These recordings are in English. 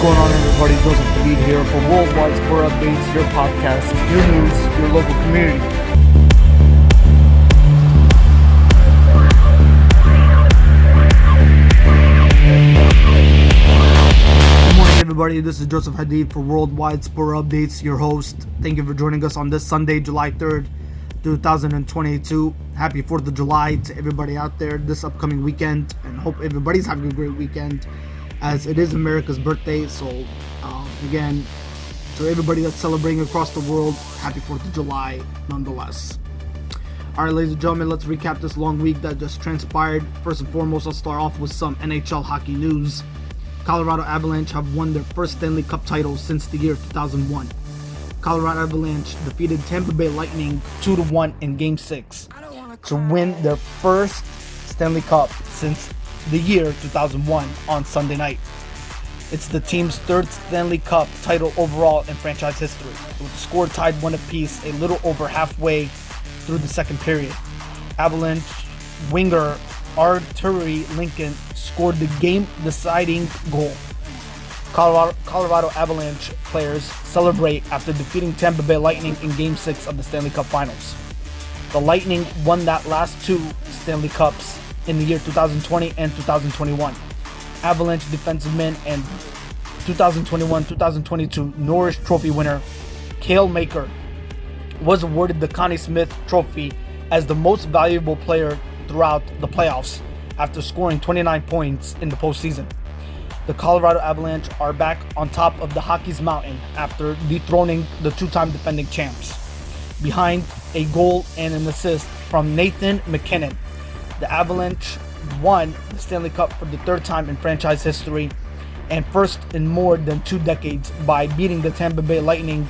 going on, everybody? Joseph Hadid here for Worldwide Sport Updates, your podcast, your news, your local community. Good morning, everybody. This is Joseph Hadid for Worldwide Sport Updates, your host. Thank you for joining us on this Sunday, July 3rd, 2022. Happy 4th of July to everybody out there this upcoming weekend, and hope everybody's having a great weekend, as it is America's birthday. So again, to everybody that's celebrating across the world, happy 4th of July nonetheless. Alright, ladies and gentlemen, let's recap this long week that just transpired. First and foremost, I'll start off with some NHL hockey news. Colorado Avalanche have won their first Stanley Cup title since the year 2001. Colorado Avalanche defeated Tampa Bay Lightning 2-1 in Game 6 to win their first Stanley Cup since the year 2001 on Sunday night. It's the team's third Stanley Cup title overall in franchise history, with the score tied 1 apiece a little over halfway through the second period. Avalanche winger Arturi Lincoln scored the game-deciding goal. Colorado Avalanche players celebrate after defeating Tampa Bay Lightning in Game 6 of the Stanley Cup Finals. The Lightning won that last two Stanley Cups in the year 2020 and 2021. Avalanche defenseman and 2021-2022 Norris Trophy winner Cale Makar was awarded the Connie Smith Trophy as the most valuable player throughout the playoffs after scoring 29 points in the postseason. The Colorado Avalanche are back on top of the hockey's mountain after dethroning the two-time defending champs, behind a goal and an assist from Nathan MacKinnon. The Avalanche won the Stanley Cup for the third time in franchise history and first in more than 2 decades by beating the Tampa Bay Lightning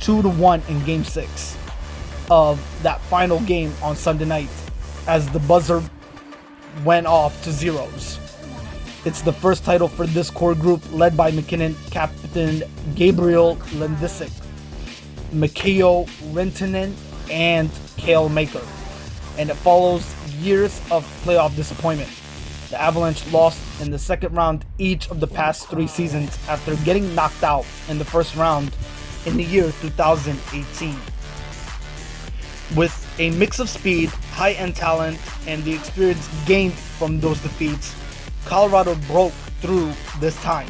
2-1 in Game 6 of that final game on Sunday night as the buzzer went off to zeros. It's the first title for this core group led by MacKinnon captain Gabriel Landisic, Mikhail Rentinen, and Cale Makar, and it follows years of playoff disappointment. The Avalanche lost in the second round each of the past 3 seasons after getting knocked out in the first round in the year 2018. With a mix of speed, high-end talent, and the experience gained from those defeats, Colorado broke through this time,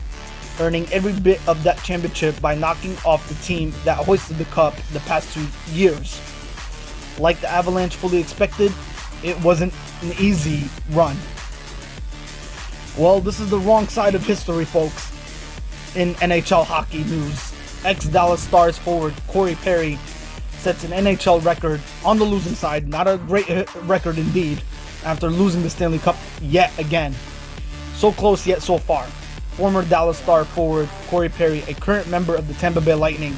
earning every bit of that championship by knocking off the team that hoisted the cup the past 2 years. Like the Avalanche fully expected, it wasn't an easy run. Well, this is the wrong side of history, folks. In NHL hockey news, ex-Dallas Stars forward Corey Perry sets an NHL record on the losing side, not a great record indeed, after losing the Stanley Cup yet again. So close yet so far. Former Dallas Star forward Corey Perry, a current member of the Tampa Bay Lightning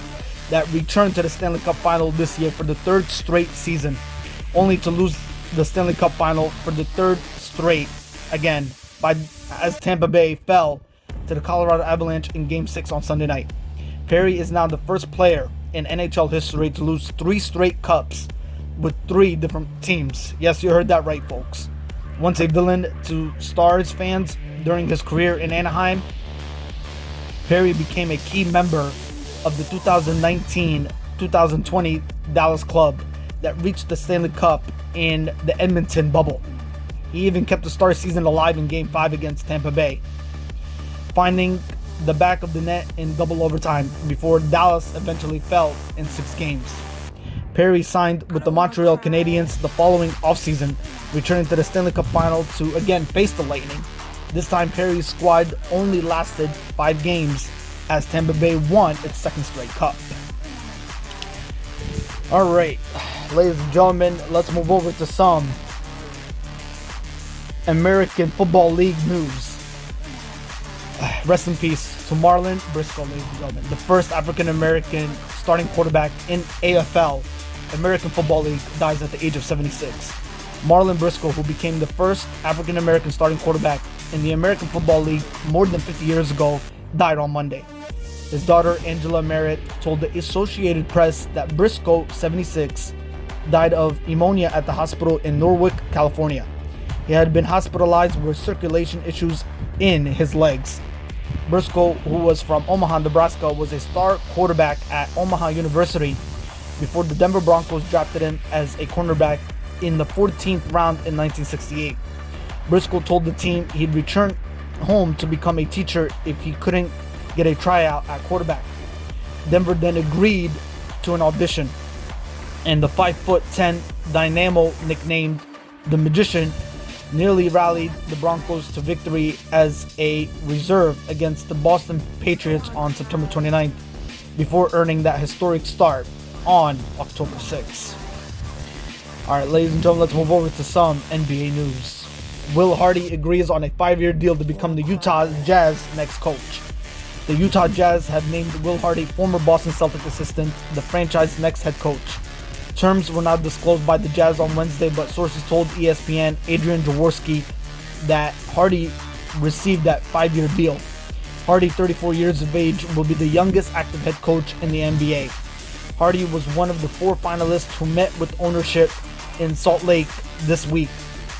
that returned to the Stanley Cup Final this year for the 3rd straight season, only to lose the Stanley Cup Final for the 3rd straight again as Tampa Bay fell to the Colorado Avalanche in Game 6 on Sunday night. Perry is now the first player in NHL history to lose 3 straight cups with 3 different teams. Yes, you heard that right, folks. Once a villain to Stars fans during his career in Anaheim, Perry became a key member of the 2019-2020 Dallas club that reached the Stanley Cup in the Edmonton bubble. He even kept the Stars season alive in Game 5 against Tampa Bay, finding the back of the net in double overtime before Dallas eventually fell in 6 games. Perry signed with the Montreal Canadiens the following offseason, returning to the Stanley Cup Final to again face the Lightning. This time Perry's squad only lasted 5 games as Tampa Bay won its 2nd straight cup. Alright, ladies and gentlemen, let's move over to some American Football League news. Rest in peace to Marlon Briscoe, ladies and gentlemen, the first African-American starting quarterback in AFL, American Football League, dies at the age of 76. Marlon Briscoe, who became the first African-American starting quarterback in the American Football League more than 50 years ago, died on Monday. His daughter, Angela Merritt, told the Associated Press that Briscoe, 76, died of pneumonia at the hospital in Norwalk, California. He had been hospitalized with circulation issues in his legs. Briscoe, who was from Omaha, Nebraska, was a star quarterback at Omaha University before the Denver Broncos drafted him as a cornerback in the 14th round in 1968. Briscoe told the team he'd return home to become a teacher if he couldn't get a tryout at quarterback. Denver then agreed to an audition, and the 5'10" dynamo nicknamed the Magician nearly rallied the Broncos to victory as a reserve against the Boston Patriots on September 29th, before earning that historic start on October 6th. Alright, ladies and gentlemen, let's move over to some NBA news. Will Hardy agrees on a 5-year deal to become the Utah Jazz next coach. The Utah Jazz have named Will Hardy, former Boston Celtics assistant, the franchise's next head coach. Terms were not disclosed by the Jazz on Wednesday, but sources told ESPN Adrian Jaworski that Hardy received that 5-year deal. Hardy, 34 years of age, will be the youngest active head coach in the NBA. Hardy was one of the 4 finalists who met with ownership in Salt Lake this week,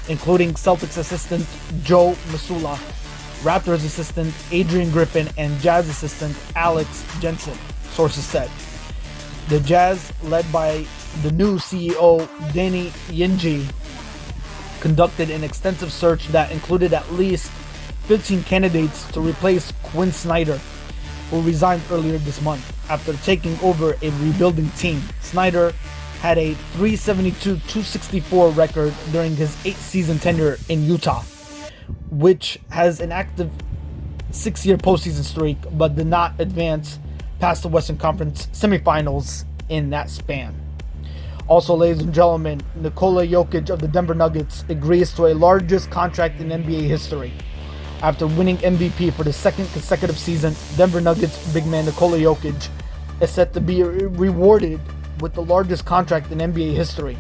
including Celtics assistant Joe Mazzulla, Raptors assistant Adrian Griffin, and Jazz assistant Alex Jensen, sources said. The Jazz, led by the new CEO Danny Ainge, conducted an extensive search that included at least 15 candidates to replace Quinn Snyder, who resigned earlier this month after taking over a rebuilding team. Snyder had a 372-264 record during his 8-season tenure in Utah, which has an active 6-year postseason streak, but did not advance past the Western Conference semifinals in that span. Also, ladies and gentlemen, Nikola Jokic of the Denver Nuggets agrees to a largest contract in NBA history. After winning MVP for the 2nd consecutive season, Denver Nuggets big man Nikola Jokic is set to be rewarded with the largest contract in NBA history.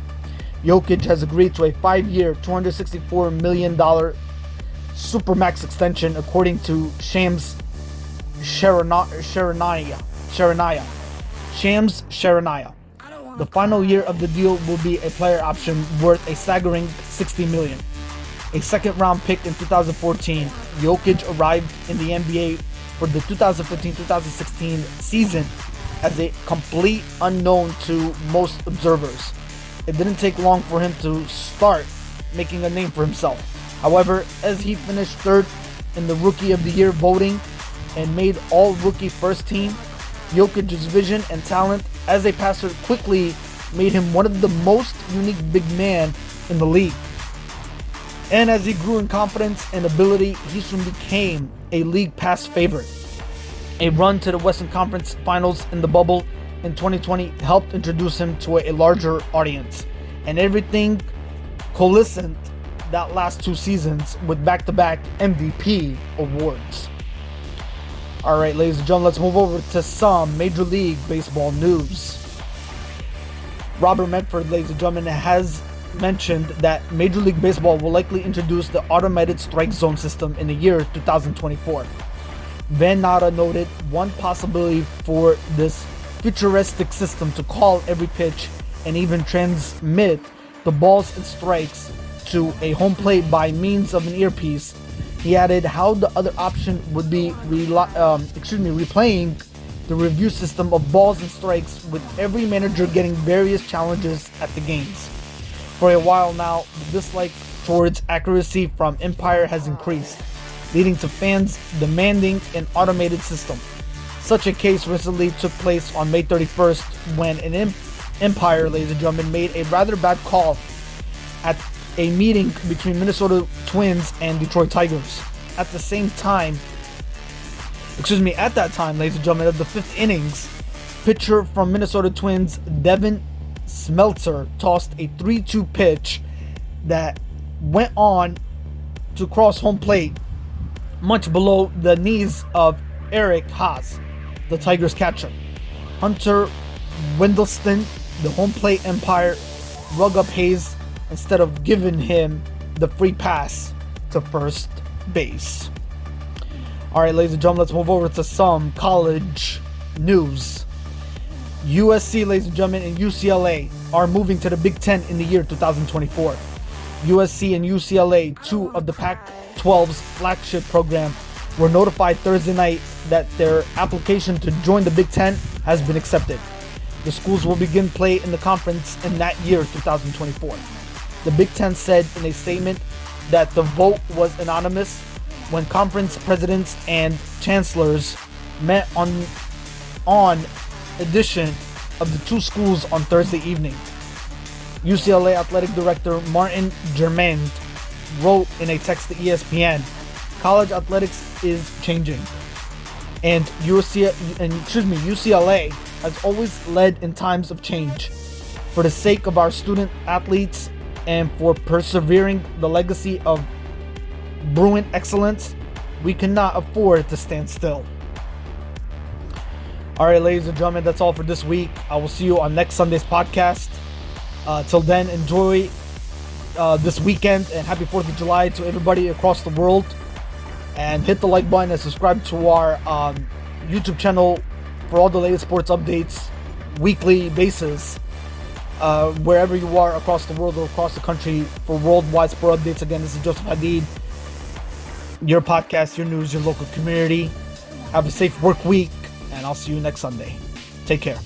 Jokic has agreed to a 5-year, $264 million Supermax extension, according to Shams Charania. The final year of the deal will be a player option worth a staggering $60 million. A second-round pick in 2014, Jokic arrived in the NBA for the 2015-2016 season as a complete unknown to most observers. It didn't take long for him to start making a name for himself. However, as he finished 3rd in the Rookie of the Year voting and made all-rookie first team, Jokic's vision and talent as a passer quickly made him one of the most unique big men in the league. And as he grew in confidence and ability, he soon became a league pass favorite. A run to the Western Conference Finals in the bubble in 2020 helped introduce him to a larger audience, and everything coalesced that last 2 seasons with back-to-back MVP awards. Alright, ladies and gentlemen, let's move over to some Major League Baseball news. Robert Medford, ladies and gentlemen, has mentioned that Major League Baseball will likely introduce the automated strike zone system in the year 2024. Van Natta noted one possibility for this futuristic system to call every pitch and even transmit the balls and strikes to a home plate by means of an earpiece. He added how the other option would be replaying the review system of balls and strikes, with every manager getting various challenges at the games. For a while now, the dislike towards accuracy from umpire has increased, leading to fans demanding an automated system. Such a case recently took place on May 31st when an umpire, ladies and gentlemen, made a rather bad call at a meeting between Minnesota Twins and Detroit Tigers. At that time, ladies and gentlemen, of the 5th innings, pitcher from Minnesota Twins, Devin Smeltzer, tossed a 3-2 pitch that went on to cross home plate much below the knees of Eric Haas, the Tigers catcher. Hunter Wendelstein, the home plate umpire, rug up Hayes instead of giving him the free pass to first base. Alright, ladies and gentlemen, let's move over to some college news. USC, ladies and gentlemen, and UCLA are moving to the Big Ten in the year 2024. USC and UCLA, 2 of the Pac-12's flagship program, were notified Thursday night that their application to join the Big Ten has been accepted. The schools will begin play in the conference in that year, 2024. The Big Ten said in a statement that the vote was anonymous when conference presidents and chancellors met on addition of the two schools on Thursday evening. UCLA Athletic Director Martin Germain wrote in a text to ESPN, "College athletics is changing, and UCLA has always led in times of change. For the sake of our student athletes and for persevering the legacy of Bruin excellence, we cannot afford to stand still." All right, ladies and gentlemen, that's all for this week. I will see you on next Sunday's podcast. Till then, enjoy this weekend, and happy 4th of July to everybody across the world. And hit the like button and subscribe to our YouTube channel for all the latest sports updates, weekly basis, wherever you are across the world or across the country. For Worldwide Sport Updates, again, this is Joseph Hadid, your podcast, your news, your local community. Have a safe work week, and I'll see you next Sunday. Take care.